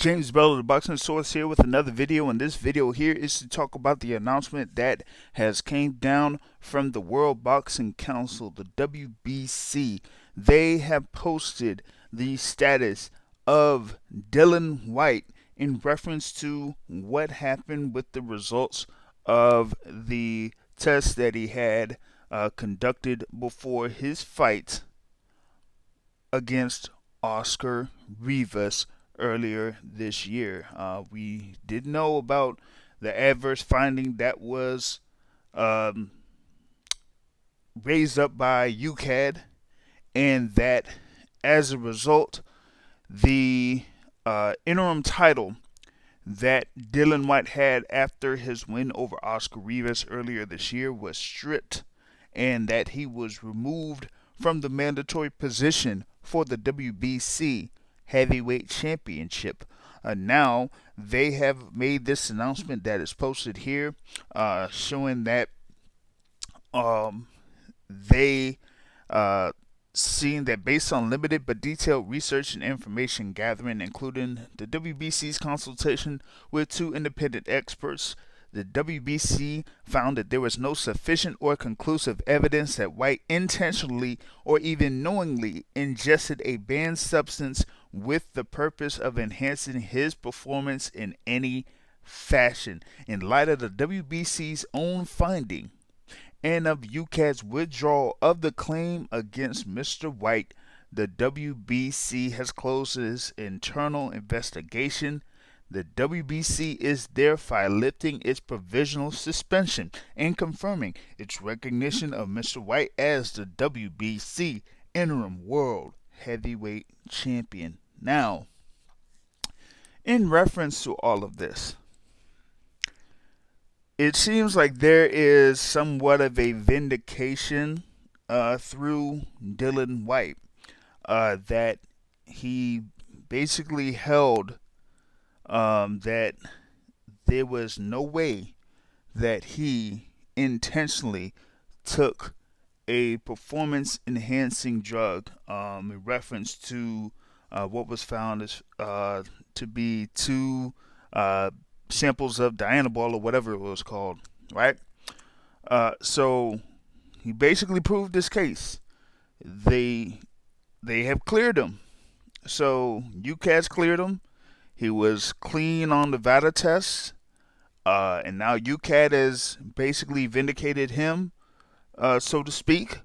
James Bell, the Boxing Source, here with another video, and this video here is to talk about the announcement that has came down from the World Boxing Council, the WBC. They have posted the status of Dillian Whyte in reference to what happened with the results of the test that he had conducted before his fight against Oscar Rivas earlier this year. We did know about the adverse finding that was um, raised up by UKAD, and that as a result, the interim title that Dillian Whyte had after his win over Oscar Rivas earlier this year was stripped, and that he was removed from the mandatory position for the WBC heavyweight championship. Now they have made this announcement that is posted here, showing that they seeing that based on limited but detailed research and information gathering, including the WBC's consultation with two independent experts, the WBC found that there was no sufficient or conclusive evidence that Whyte intentionally or even knowingly ingested a banned substance with the purpose of enhancing his performance in any fashion. In light of the WBC's own finding and of UKAD's withdrawal of the claim against Mr. Whyte, the WBC has closed its internal investigation. The WBC is thereby lifting its provisional suspension and confirming its recognition of Mr. Whyte as the WBC interim world heavyweight champion. Now, in reference to all of this, it seems like there is somewhat of a vindication through Dillian Whyte, that he basically held that there was no way that he intentionally took a performance enhancing drug in reference to what was found as to be two samples of Dianabol or whatever it was called, right? So he basically proved this case. They have cleared him. So UCAS cleared him. He was clean on the VADA test, and now UCAD has basically vindicated him, so to speak.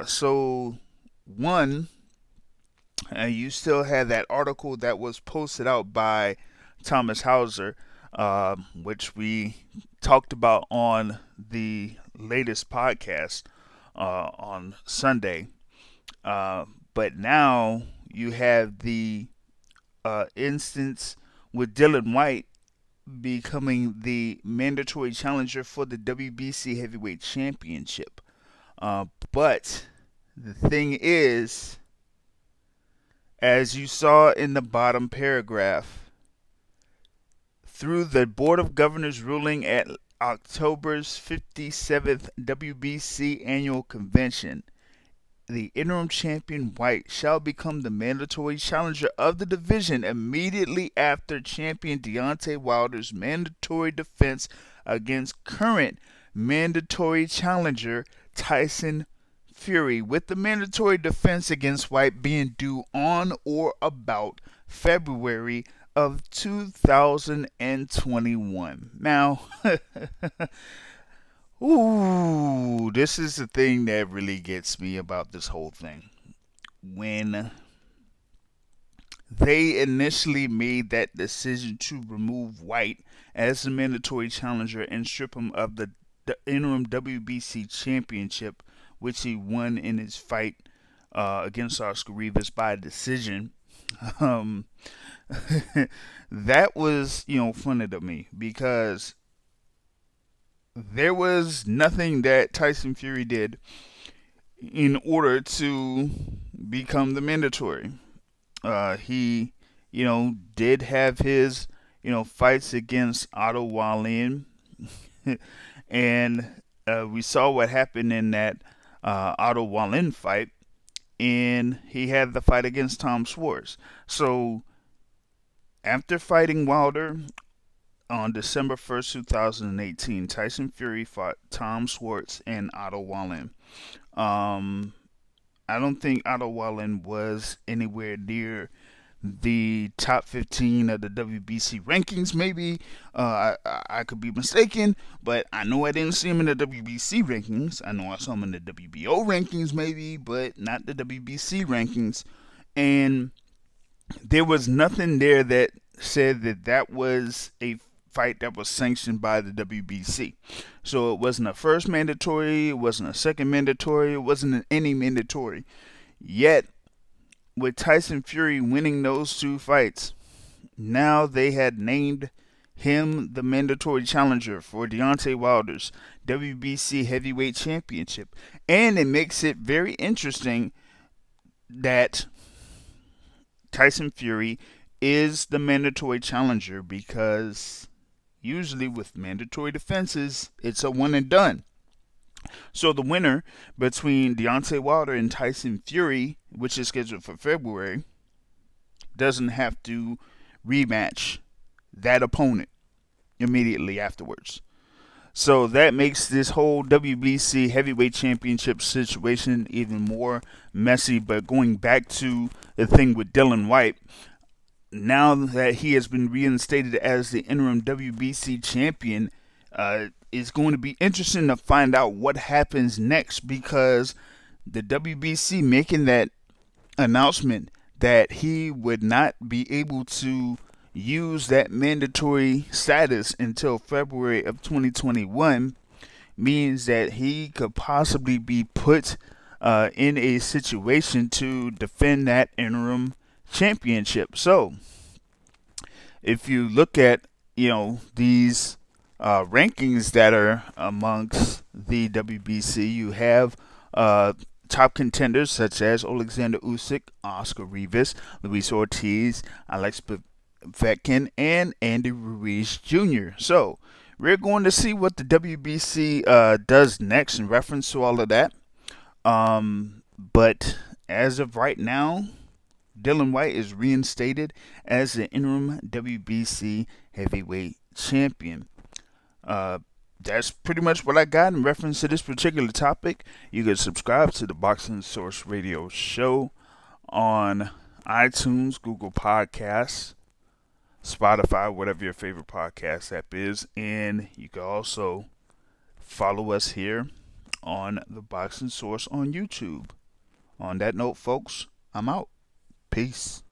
So one, you still had that article that was posted out by Thomas Hauser, which we talked about on the latest podcast on Sunday. But now you have the instance with Dillian Whyte becoming the mandatory challenger for the WBC Heavyweight Championship. But the thing is, as you saw in the bottom paragraph, through the Board of Governors ruling at October's 57th WBC Annual Convention, the interim champion Whyte shall become the mandatory challenger of the division immediately after champion Deontay Wilder's mandatory defense against current mandatory challenger Tyson Fury, with the mandatory defense against Whyte being due on or about February of 2021. Now, ooh, this is the thing that really gets me about this whole thing. When they initially made that decision to remove Whyte as the mandatory challenger and strip him of the interim WBC championship, which he won in his fight against Oscar Rivas by decision, that was, funny to me, because there was nothing that Tyson Fury did in order to become the mandatory. He, did have his, fights against Otto Wallin, and we saw what happened in that Otto Wallin fight, and he had the fight against Tom Schwartz. So After fighting Wilder on December 1st, 2018, Tyson Fury fought Tom Schwartz and Otto Wallin. Um, I don't think Otto Wallin was anywhere near the top 15 of the WBC rankings. Maybe I could be mistaken, but I know I didn't see him in the WBC rankings. I know I saw him in the WBO rankings, maybe, but not the WBC rankings. And there was nothing there that said that that was a fight that was sanctioned by the WBC. So it wasn't a first mandatory, it wasn't a second mandatory, it wasn't any mandatory. Yet, with Tyson Fury winning those two fights, now they had named him the mandatory challenger for Deontay Wilder's WBC Heavyweight Championship. And it makes it very interesting that Tyson Fury is the mandatory challenger because usually with mandatory defenses, it's a one and done. So the winner between Deontay Wilder and Tyson Fury, which is scheduled for February, doesn't have to rematch that opponent immediately afterwards. So that makes this whole WBC heavyweight championship situation even more messy. But going back to the thing with Dillian Whyte, now that he has been reinstated as the interim WBC champion, it's going to be interesting to find out what happens next, because the WBC making that announcement that he would not be able to use that mandatory status until February of 2021 means that he could possibly be put in a situation to defend that interim championship. So if you look at these rankings that are amongst the WBC, you have top contenders such as Alexander Usyk, Oscar Rivas, Luis Ortiz, Alex Vetkin, and Andy Ruiz Jr. So we're going to see what the WBC does next in reference to all of that. But as of right now, Dillian Whyte is reinstated as the interim WBC heavyweight champion. That's pretty much what I got in reference to this particular topic. You can subscribe to the Boxing Source Radio show on iTunes, Google Podcasts, Spotify, whatever your favorite podcast app is. And you can also follow us here on the Boxing Source on YouTube. On that note, folks, I'm out. Peace.